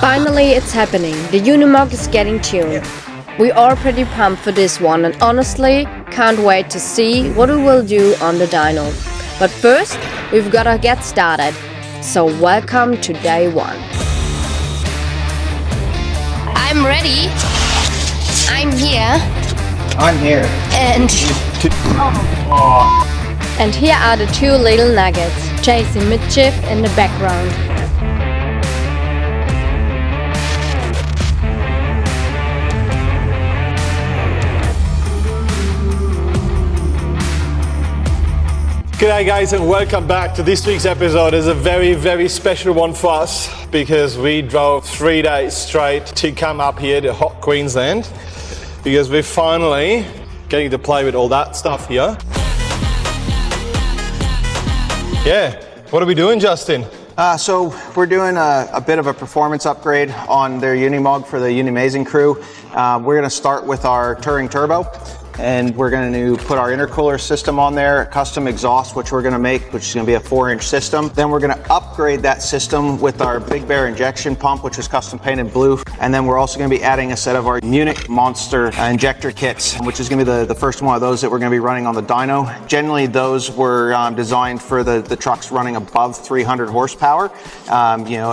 Finally, it's happening. The Unimog is getting tuned. We are pretty pumped for this one and honestly can't wait to see what we will do on the dyno. But first, we've gotta get started. So welcome to day one. I'm ready. I'm here. I'm here. And here are the two little nuggets, chasing mischief in the background. G'day guys and welcome back to this week's episode. It's a very special one for us because we drove 3 days straight to come up here to hot Queensland because we're finally getting to play with all that stuff here. Yeah, what are we doing, Justin? So we're doing a bit of a performance upgrade on their Unimog for the Unimazing crew. We're going to start with our touring turbo. And we're going to put our intercooler system on there, a custom exhaust, which we're going to make, which is going to be a 4-inch system. Then we're going to upgrade that system with our Big Bear injection pump, which is custom painted blue. And then we're also going to be adding a set of our Munich Monster injector kits, which is going to be the first one of those that we're going to be running on the dyno. Generally, those were designed for the trucks running above 300 horsepower,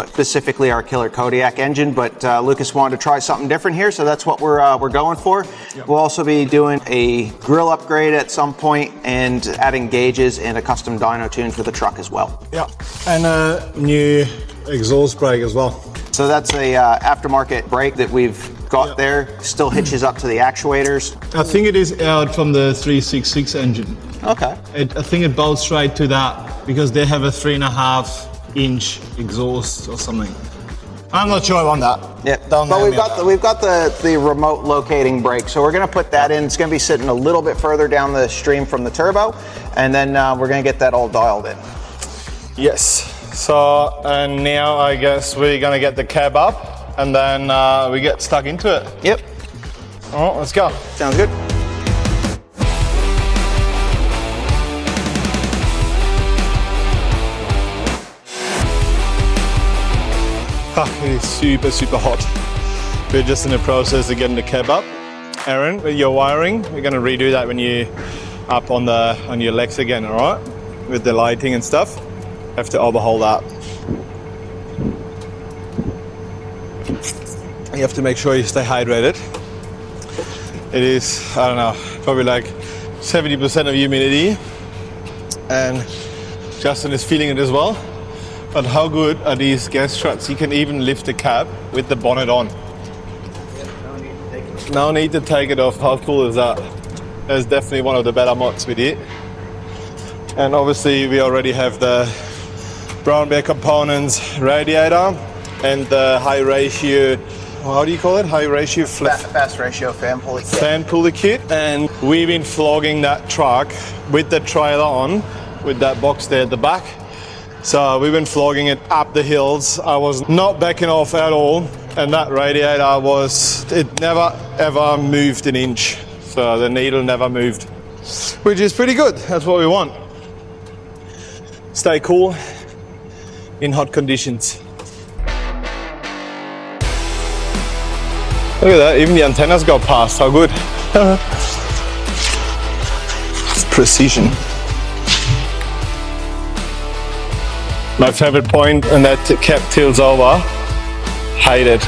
specifically our killer Kodiak engine. But Lucas wanted to try something different here, so that's what we're going for. Yep. We'll also be doing a grill upgrade at some point and adding gauges and a custom dyno tune for the truck as well. Yeah, and a new exhaust brake as well. So that's a aftermarket brake that we've got there. Still hitches up to the actuators. I think it is out from the 366 engine. Okay. I think it bolts straight to that because they have a 3.5-inch exhaust or something. I'm not sure on that. Yeah, but we've got the remote locating brake, so we're going to put that in. It's going to be sitting a little bit further down the stream from the turbo, and then we're going to get that all dialed in. Yes. So and now I guess we're going to get the cab up, and then we get stuck into it. Yep. All right, let's go. Sounds good. It is super hot. We're just in the process of getting the cab up. Aaron, with your wiring, we're going to redo that when you up on your legs again, all right? With the lighting and stuff. Have to overhaul that. You have to make sure you stay hydrated. It is, I don't know, probably like 70% of humidity, and Justin is feeling it as well. But how good are these gas trucks? You can even lift the cab with the bonnet on. No need to take it off. How cool is that? That's definitely one of the better mods with it. And obviously we already have the Brown Bear components radiator and the high ratio, how do you call it? High ratio fast ratio fan pulley kit. Fan pulley kit. And we've been flogging that truck with the trailer on, with that box there at the back. So we've been flogging it up the hills. I was not backing off at all, and that radiator it never ever moved an inch. So the needle never moved, which is pretty good. That's what we want. Stay cool in hot conditions. Look at that, even the antennas go past. How good. It's precision. My favorite point, and that cap tilts over. Hate it.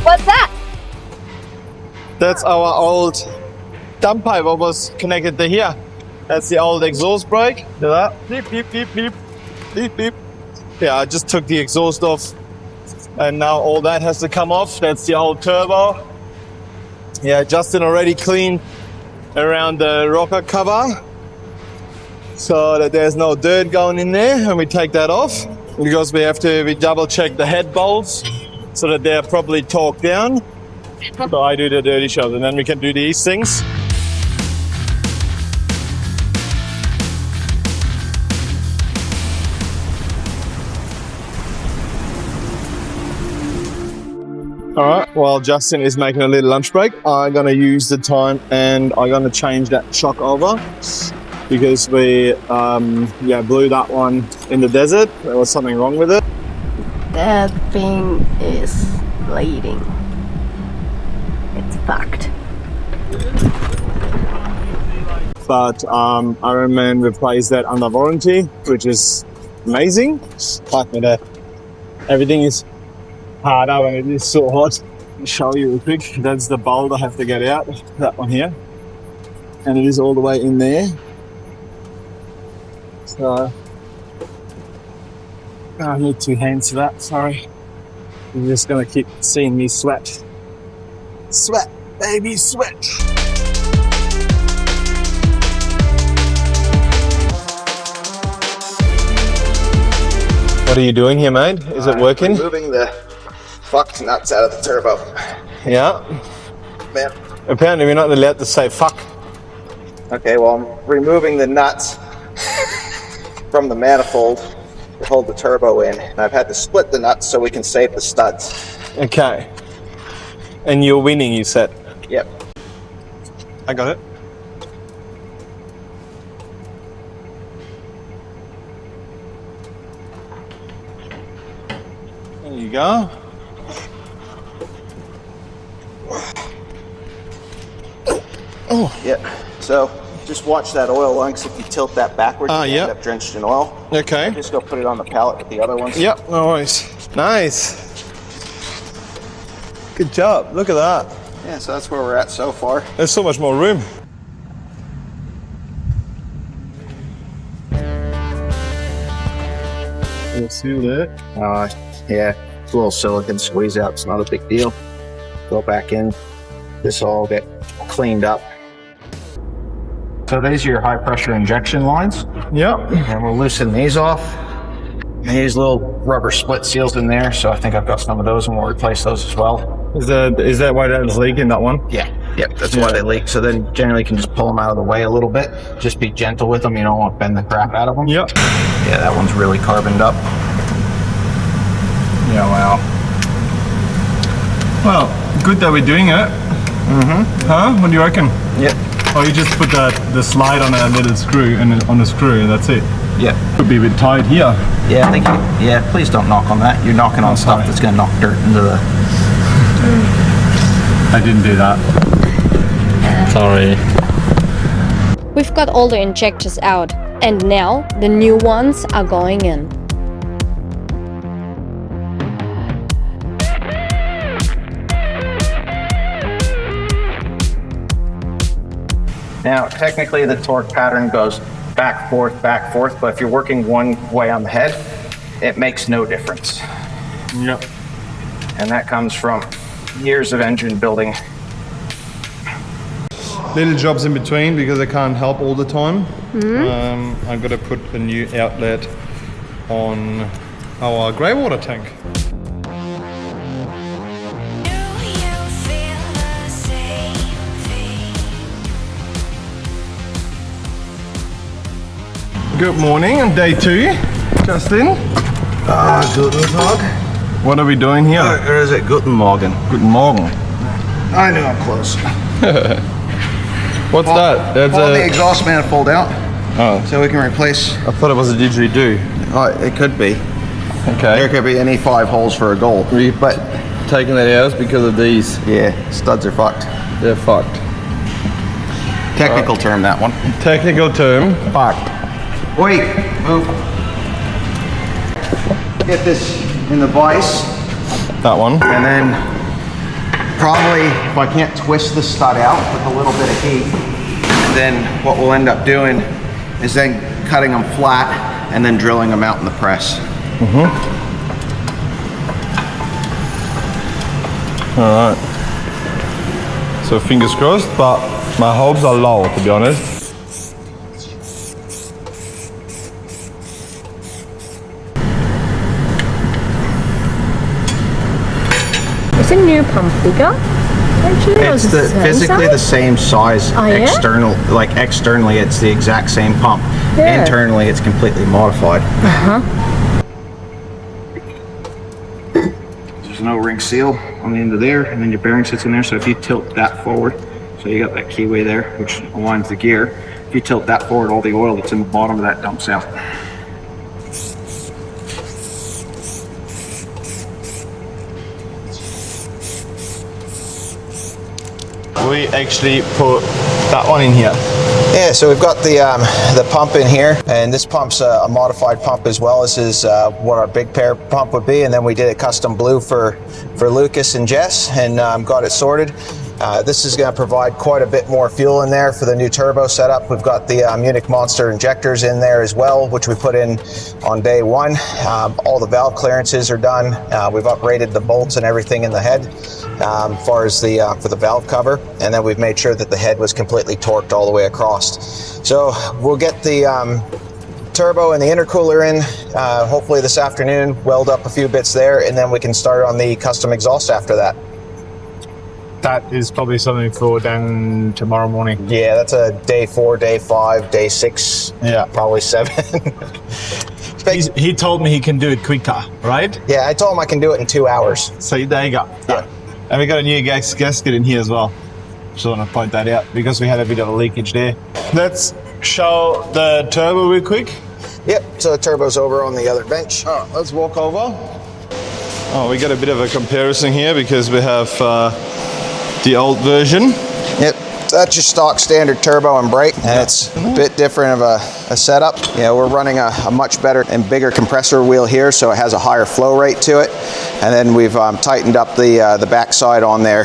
What's that? That's our old dump pipe that was connected to here. That's the old exhaust brake. See that? Beep, beep, beep, beep. Beep, beep. Yeah, I just took the exhaust off. And now all that has to come off. That's the old turbo. Yeah, Justin already cleaned around the rocker cover so that there's no dirt going in there, and we take that off because we double check the head bolts so that they're properly torqued down. So I do the dirty shots, and then we can do these things. All right, while Justin is making a little lunch break, I'm gonna use the time and I'm gonna change that shock over because we blew that one in the desert. There was something wrong with it. That thing is bleeding. It's fucked. But Iron Man replaced that under warranty, which is amazing. Fuck me, that everything is hard up and it is so hot. I'll show you real quick. That's the bolt I have to get out. That one here, and it is all the way in there. So I need 2 hands for that. Sorry, you're just gonna keep seeing me sweat. Sweat, baby, sweat. What are you doing here, mate? Is it working? Removing the fucked nuts out of the turbo. Yeah. Man. Apparently we're not allowed to say fuck. Okay, well, I'm removing the nuts from the manifold to hold the turbo in. And I've had to split the nuts so we can save the studs. Okay. And you're winning, you said? Yep. I got it. There you go. Oh. Yeah. So just watch that oil line, because if you tilt that backwards, you end up drenched in oil. Okay. Just go put it on the pallet with the other ones. Yep, no worries. Nice. Good job. Look at that. Yeah, so that's where we're at so far. There's so much more room. You'll see that. Yeah, it's a little silicone squeeze out. It's not a big deal. Go back in. This will all get cleaned up. So these are your high pressure injection lines. Yep. And we'll loosen these off. And these little rubber split seals in there. So I think I've got some of those and we'll replace those as well. Is that why that's leaking, that one? Yeah. Yep, that's why they leak. So then generally you can just pull them out of the way a little bit. Just be gentle with them. You don't want to bend the crap out of them. Yep. Yeah, that one's really carboned up. Yeah, wow. Well, good that we're doing it. Mm-hmm. Huh? What do you reckon? Yep. Oh, you just put the slide on a little screw and on a screw and that's it. Yeah. Could be a bit tight here. Yeah, I think please don't knock on that. You're knocking on stuff that's gonna knock dirt into the... I didn't do that. Sorry. We've got all the injectors out, and now the new ones are going in. Now, technically the torque pattern goes back, forth, but if you're working one way on the head, it makes no difference. Yep. And that comes from years of engine building. Little jobs in between because I can't help all the time. I've got to put a new outlet on our grey water tank. Good morning on day 2, Justin. Guten Tag. What are we doing here? Or is it Guten Morgen? Guten Morgen. I knew I'm close. What's that? That's Pull the exhaust manifold out Oh, so we can replace... I thought it was a didgeridoo. Oh, it could be. Okay. There could be any 5 holes for a goal. But Taking that out because of these. yeah, studs are fucked. They're fucked. Technical term, that one. Technical term. Fucked. Wait, move. Get this in the vise, That one. and then probably, if I can't twist the stud out with a little bit of heat, then what we'll end up doing is then cutting them flat and then drilling them out in the press. Alright. So fingers crossed, but my hopes are low, to be honest. Is the new pump bigger? Actually, It's physically the same size. Oh, yeah? Externally, it's the exact same pump. Yeah. Internally, it's completely modified. There's an O-ring seal on the end of there, and then your bearing sits in there. So if you tilt that forward, so you got that keyway there, which aligns the gear. If you tilt that forward, all the oil that's in the bottom of that dumps out. We actually put that one in here. Yeah, so we've got the pump in here, and this pump's a modified pump as well. This is what our big pair pump would be, and then we did a custom blue for Lucas and Jess, and got it sorted. This is going to provide quite a bit more fuel in there for the new turbo setup. We've got the Munich Monster injectors in there as well, which we put in on day one. All the valve clearances are done. We've upgraded the bolts and everything in the head as far as for the valve cover, and then we've made sure that the head was completely torqued all the way across. So we'll get the turbo and the intercooler in hopefully this afternoon, weld up a few bits there, and then we can start on the custom exhaust after that. That is probably something for then tomorrow morning. Yeah, that's a day 4, day 5, day 6, Yeah. probably 7. He told me he can do it quicker, right? Yeah, I told him I can do it in 2 hours. So there you go. Yeah. And we got a new gasket in here as well. Just want to point that out because we had a bit of a leakage there. Let's show the turbo real quick. Yep, so the turbo's over on the other bench. Oh, let's walk over. Oh, we got a bit of a comparison here because we have the old version. Yep, so that's your stock standard turbo and brake, and it's a bit different of a setup. You know, we're running a much better and bigger compressor wheel here, so it has a higher flow rate to it. And then we've tightened up the backside on there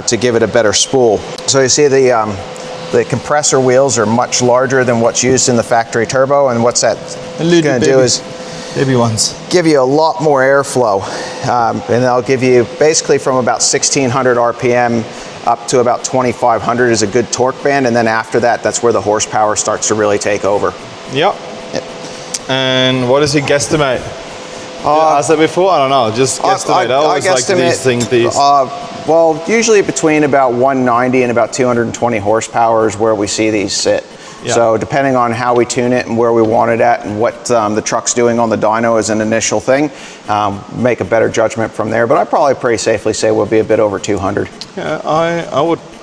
to give it a better spool. So you see the compressor wheels are much larger than what's used in the factory turbo, and what's that going to do is baby ones. give you a lot more airflow, and they'll give you basically from about 1600 RPM up to about 2500 is a good torque band, and then after that, that's where the horsepower starts to really take over. Yep. Yep. And what does he guesstimate? I said before, I don't know, just guesstimate. I always like these things. Well, usually between about 190 and about 220 horsepower is where we see these sit. Yeah. So depending on how we tune it and where we want it at and what the truck's doing on the dyno as an initial thing, make a better judgment from there. But I'd probably pretty safely say we'll be a bit over 200. Yeah, I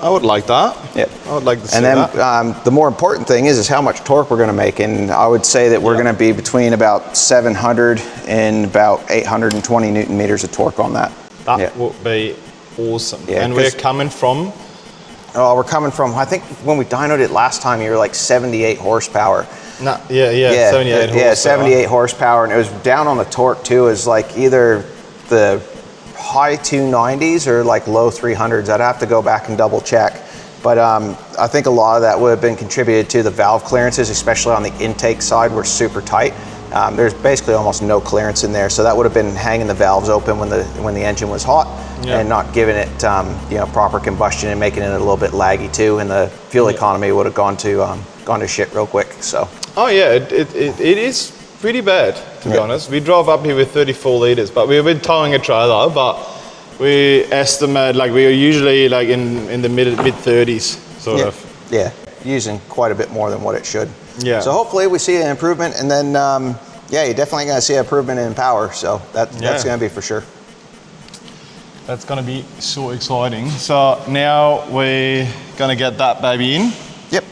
would like that. Yep. I would like to see and then that. The more important thing is how much torque we're going to make, and I would say that we're going to be between about 700 and about 820 newton meters of torque on that. That would be awesome. Yeah, and we're coming from? Oh, we're coming from, I think when we dynoed it last time, you were like 78 horsepower. No, 78 horsepower. Yeah, 78 horsepower, and it was down on the torque too. Is like either the high 290s or like low 300s. I'd have to go back and double check. But I think a lot of that would have been contributed to the valve clearances, especially on the intake side, were super tight. There's basically almost no clearance in there, so that would have been hanging the valves open when the engine was hot, and not giving it proper combustion and making it a little bit laggy too, and the fuel economy would have gone to shit real quick. So. Oh yeah, it is pretty bad to be honest. We drove up here with 34 liters, but we've been towing a trailer, but we estimate like we are usually like in the mid 30s sort of. Yeah, using quite a bit more than what it should. Yeah. So hopefully we see an improvement, and then you're definitely going to see an improvement in power. So that's going to be for sure. That's going to be so exciting. So now we're going to get that baby in. Yep.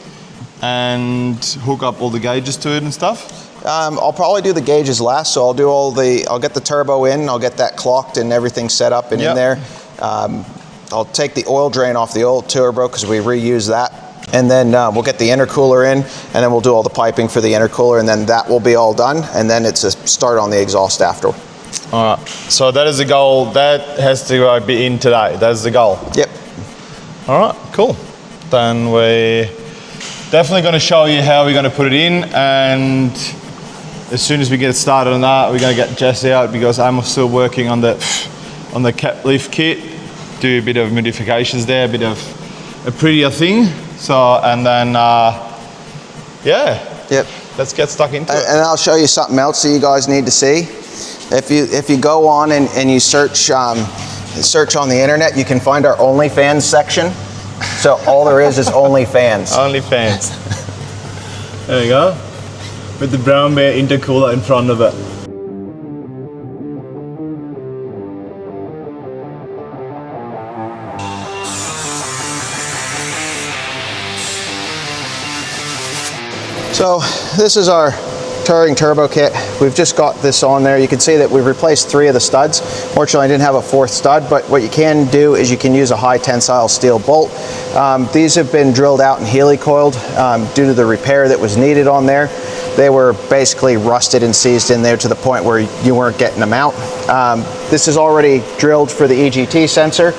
And hook up all the gauges to it and stuff. I'll probably do the gauges last. So I'll get the turbo in. I'll get that clocked and everything set up and in there. I'll take the oil drain off the old turbo because we reuse that. And then we'll get the intercooler in, and then we'll do all the piping for the intercooler, and then that will be all done, and then it's a start on the exhaust after. All right, so that is the goal. That has to be in today. That's the goal. Yep. All right, cool. Then we're definitely going to show you how we're going to put it in, and as soon as we get started on that, we're going to get Jess out because I'm still working on the cap lift kit, do a bit of modifications there, a bit of a prettier thing. So, and then, let's get stuck into it. And I'll show you something else that you guys need to see. If you go on and you search on the internet, you can find our OnlyFans section. So all there is OnlyFans. OnlyFans. There you go. With the brown bear intercooler in front of it. So this is our touring turbo kit. We've just got this on there. You can see that we've replaced 3 of the studs. Fortunately, I didn't have a 4th stud, but what you can do is you can use a high tensile steel bolt. These have been drilled out and helicoiled due to the repair that was needed on there. They were basically rusted and seized in there to the point where you weren't getting them out. This is already drilled for the EGT sensor.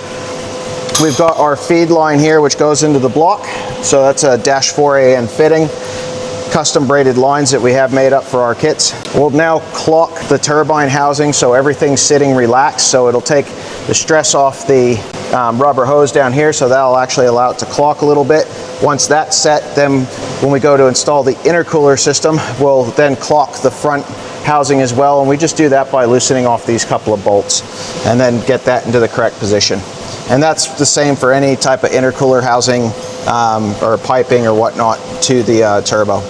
We've got our feed line here, which goes into the block. So that's a -4AN fitting. Custom braided lines that we have made up for our kits. We'll now clock the turbine housing so everything's sitting relaxed, so it'll take the stress off the rubber hose down here, so that'll actually allow it to clock a little bit. Once that's set, then when we go to install the intercooler system, we'll then clock the front housing as well, and we just do that by loosening off these couple of bolts and then get that into the correct position. And that's the same for any type of intercooler housing or piping or whatnot to the turbo.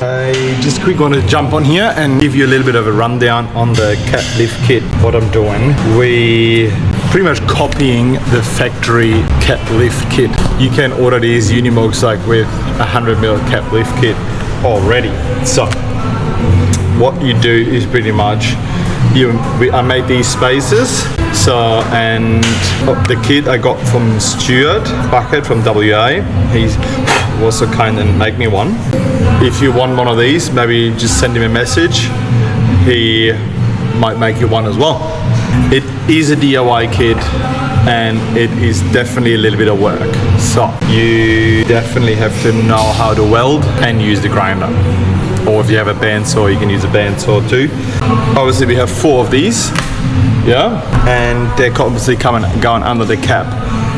I just quick want to jump on here and give you a little bit of a rundown on the cat lift kit. What I'm doing, we pretty much copying the factory cat lift kit. You can order these Unimogs like with 100mm cat lift kit already. So what you do is pretty much I made these spaces. So, and the kit I got from Stuart Bucket from WA. He's was so kind and make me one. If you want one of these, maybe just send him a message. He might make you one as well. It is a DIY kit and it is definitely a little bit of work. So you definitely have to know how to weld and use the grinder. Or if you have a bandsaw, you can use a bandsaw too. Obviously we have 4 of these. Yeah, and they're obviously going under the cap.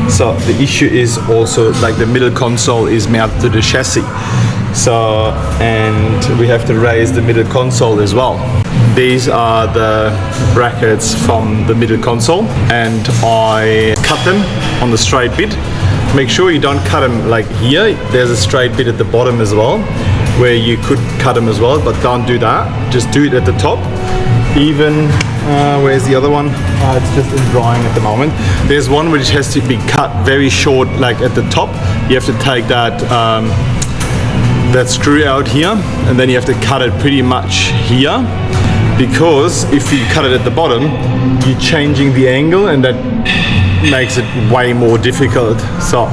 So the issue is also like the middle console is mounted to the chassis. So, and we have to raise the middle console as well. These are the brackets from the middle console, and I cut them on the straight bit. Make sure you don't cut them like here. There's a straight bit at the bottom as well, where you could cut them as well, but don't do that. Just do it at the top. Even where's the other one? It's just in drying at the moment. There's one which has to be cut very short, like at the top. You have to take that that screw out here, and then you have to cut it pretty much here, because if you cut it at the bottom, you're changing the angle, and that makes it way more difficult. So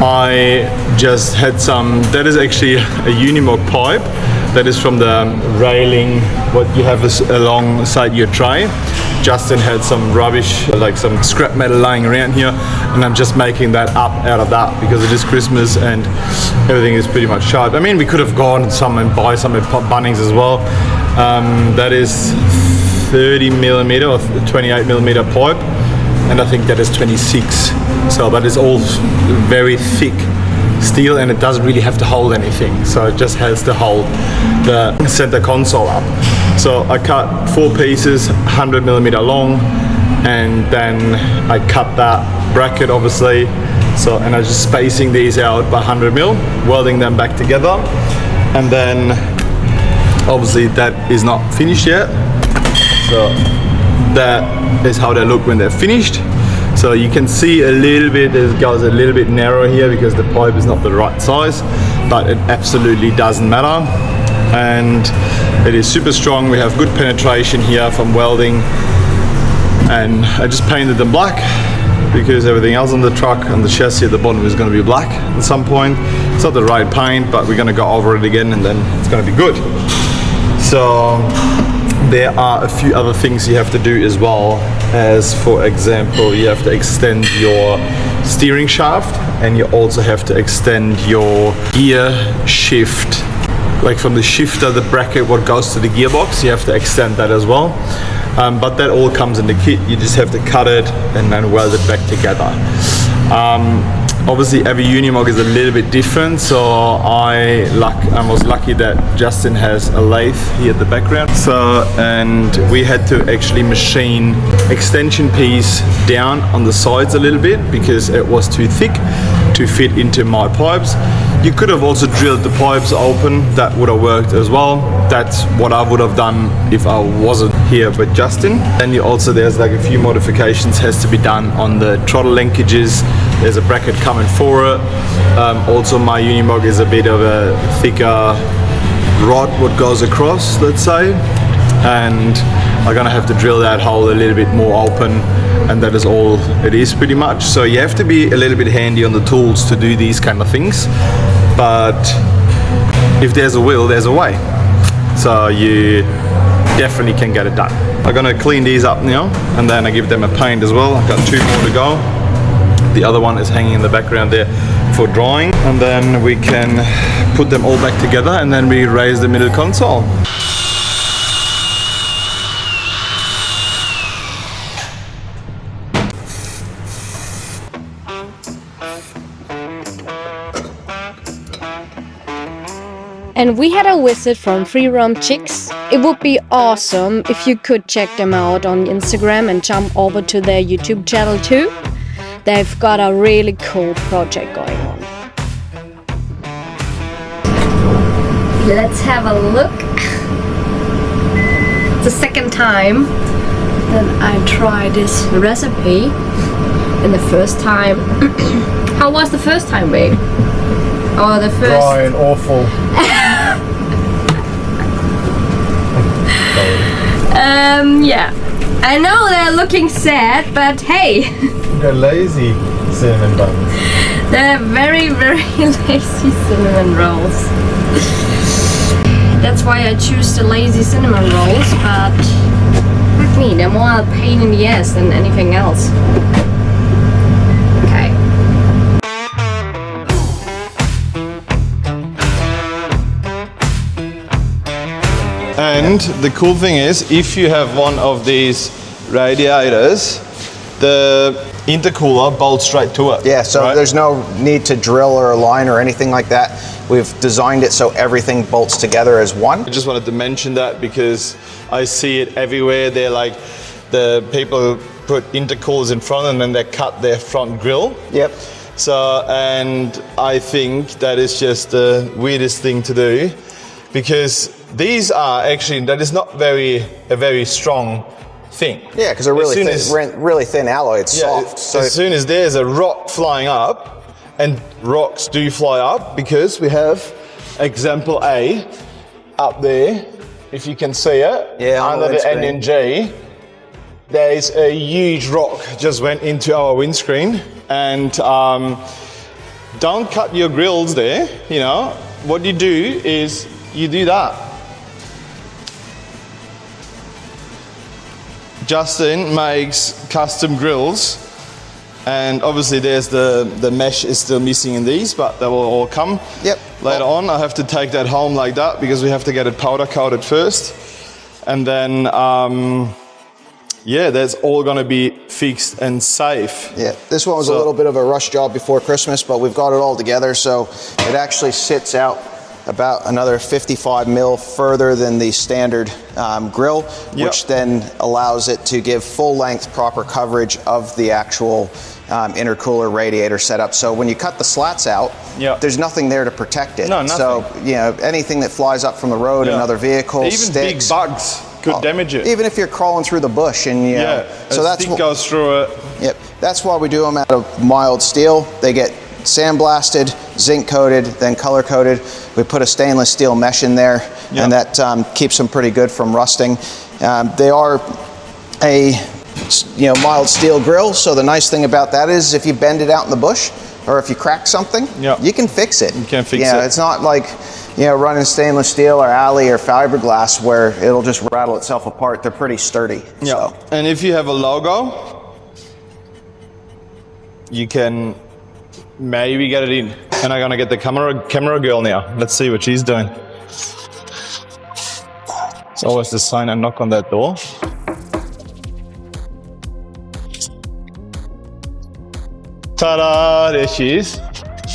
I just had some. That is actually a Unimog pipe. That is from the railing, what you have alongside your tray. Justin had some rubbish, like some scrap metal lying around here, and I'm just making that up out of that because it is Christmas and everything is pretty much sharp. I mean, we could have gone some and buy some at Bunnings as well. That is 30mm or 28mm pipe, and I think that is 26. So that is all very thick steel, and it doesn't really have to hold anything, so it just has to hold the center console up. So I cut 4 pieces, 100mm long, and then I cut that bracket obviously. So, and I was just spacing these out by 100mm, welding them back together, and then obviously that is not finished yet. So that is how they look when they're finished. So you can see a little bit, it goes a little bit narrow here because the pipe is not the right size, but it absolutely doesn't matter. And it is super strong. We have good penetration here from welding, and I just painted them black because everything else on the truck and the chassis at the bottom is going to be black at some point. It's not the right paint, but we're going to go over it again and then it's going to be good. So there are a few other things you have to do as well, as for example, you have to extend your steering shaft, and you also have to extend your gear shift, like from the shifter, the bracket what goes to the gearbox, you have to extend that as well. But that all comes in the kit. You just have to cut it and then weld it back together. Obviously every Unimog is a little bit different, so I was lucky that Justin has a lathe here at the background. So, and we had to actually machine extension piece down on the sides a little bit because it was too thick to fit into my pipes. You could have also drilled the pipes open, that would have worked as well. That's what I would have done if I wasn't here with Justin. And you also, there's like a few modifications has to be done on the throttle linkages. There's a bracket coming for it. Also my Unimog is a bit of a thicker rod what goes across, let's say. And I'm gonna have to drill that hole a little bit more open, and that is all it is pretty much. So you have to be a little bit handy on the tools to do these kind of things, but if there's a will, there's a way. So you definitely can get it done. I'm gonna clean these up now, and then I give them a paint as well. I've got 2 more to go. The other one is hanging in the background there for drying, and then we can put them all back together, and then we raise the middle console. And we had a visit from Free Roam Chicks. It would be awesome if you could check them out on Instagram and jump over to their YouTube channel too. They've got a really cool project going on. Let's have a look. It's the second time that I try this recipe. And the first time... How was the first time, babe? Oh, the first... Dry and awful. Yeah. I know they're looking sad, but hey. They're lazy cinnamon buns. They're very, very lazy cinnamon rolls. That's why I choose the lazy cinnamon rolls, but fuck me, they're more a pain in the ass than anything else. Okay. And the cool thing is, if you have one of these radiators, the intercooler bolts straight to it. Yeah, so right? there's no need to drill or align or anything like that. We've designed it so everything bolts together as one. I just wanted to mention that because I see it everywhere. They're like, the people put intercoolers in front and then they cut their front grille. Yep. So, and I think that is just the weirdest thing to do, because these are actually, that is not a very strong thing. Yeah, because they're really thin alloy. It's soft. So as soon as there's a rock flying up, and rocks do fly up because we have example A up there, if you can see it, under the NNG, there is a huge rock just went into our windscreen. And don't cut your grills there, you know. What you do is you do that. Justin makes custom grills, and obviously there's the mesh is still missing in these, but they will all come later on. I have to take that home like that because we have to get it powder coated first, and then yeah, that's all going to be fixed and safe. Yeah, this one was a little bit of a rush job before Christmas, but we've got it all together, so it actually sits out about another 55 mil further than the standard grill, which then allows it to give full length proper coverage of the actual intercooler radiator setup. So when you cut the slats out, there's nothing there to protect it. No, nothing. So, you know, anything that flies up from the road, another vehicle, even sticks, big bugs could damage it. Even if you're crawling through the bush and so that's what goes through it. Yep, that's why we do them out of mild steel. They get sandblasted, zinc coated, then color coated. We put a stainless steel mesh in there, and that keeps them pretty good from rusting. They are a mild steel grill, so the nice thing about that is if you bend it out in the bush or if you crack something, you can fix it. You can fix it. Yeah, it's not like running stainless steel or alley or fiberglass where it'll just rattle itself apart. They're pretty sturdy. Yeah, and if you have a logo, you can maybe get it in. And I'm gonna get the camera girl now. Let's see what she's doing. It's always the sign and knock on that door. Ta-da! There she is.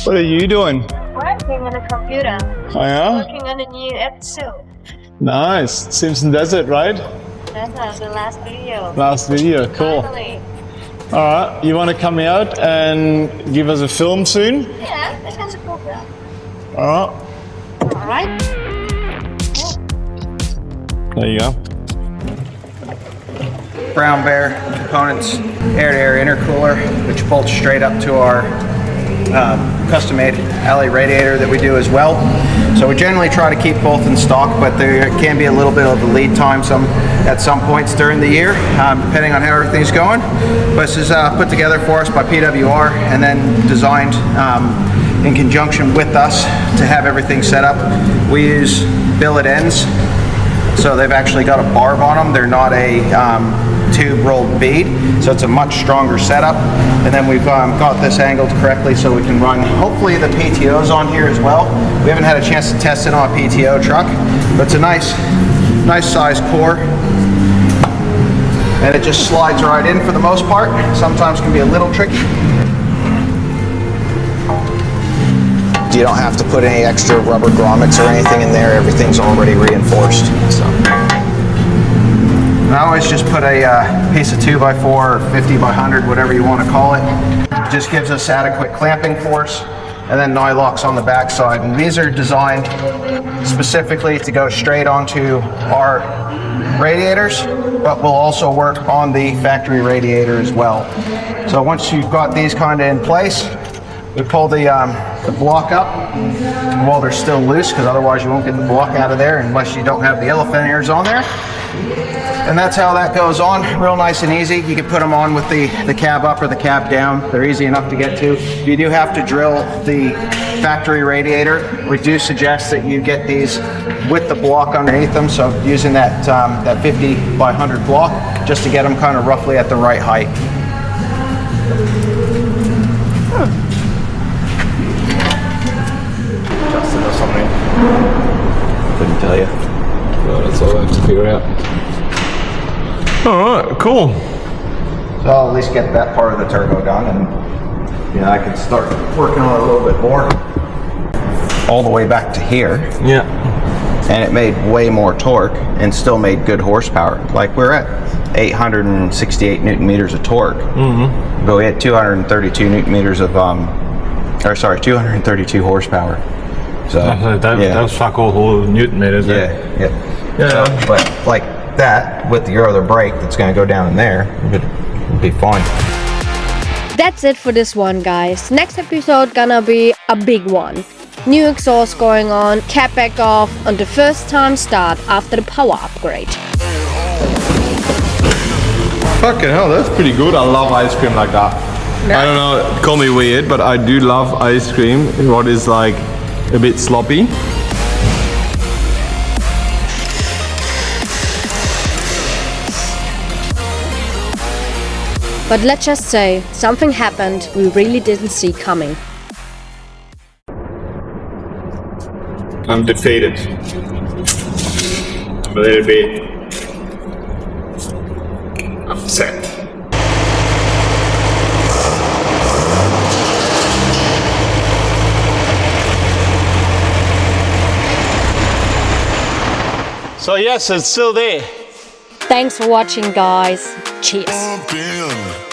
What are you doing? Working on the computer. Oh yeah? Working on the new episode. Nice. Simpson Desert, right? That's the last video. Last video, cool. Finally. All right, you want to come out and give us a film soon? Yeah, that sounds cool. All right. All right. There you go. Brown Bear components, air-to-air intercooler, which bolts straight up to our custom-made alley radiator that we do as well. So we generally try to keep both in stock, but there can be a little bit of a lead time at some points during the year, depending on how everything's going. But this is put together for us by PWR and then designed in conjunction with us to have everything set up. We use billet ends, so they've actually got a barb on them. They're not a tube rolled bead, so it's a much stronger setup. And then we've got this angled correctly so we can run hopefully the PTOs on here as well. We haven't had a chance to test it on a PTO truck, but it's a nice size core, and it just slides right in for the most part. Sometimes can be a little tricky. You don't have to put any extra rubber grommets or anything in there. Everything's already reinforced. So I always just put a piece of 2x4 or 50 by 100, whatever you want to call it. Just gives us adequate clamping force, and then nylocks on the back side. And these are designed specifically to go straight onto our radiators, but will also work on the factory radiator as well. So once you've got these kind of in place, we pull the block up while they're still loose, because otherwise you won't get the block out of there unless you don't have the elephant ears on there. And that's how that goes on, real nice and easy. You can put them on with the cab up or the cab down. They're easy enough to get to. You do have to drill the factory radiator. We do suggest that you get these with the block underneath them, so using that 50 by 100 block, just to get them kind of roughly at the right height. Justin or something. Couldn't tell you. Well, that's all I have to figure out. Alright, cool. So I'll at least get that part of the turbo done, and I can start working on it a little bit more. All the way back to here. Yeah. And it made way more torque and still made good horsepower. Like we're at 868 Newton meters of torque. Mm-hmm. But we had 232 Newton meters of 232 horsepower. So that was fuck all Newton meters. Yeah. So, but like that with your other brake that's going to go down in there, it'd be fine. That's it for this one, guys. Next episode gonna be a big one. New exhaust going on, cap back off, on the first time start after the power upgrade. Fucking hell, that's pretty good. I love ice cream like that. Yeah. I don't know, call me weird, but I do love ice cream. What is like a bit sloppy. But let's just say, something happened we really didn't see coming. I'm defeated. I'm a little bit upset. So yes, it's still there. Thanks for watching, guys. Cheers. Damn.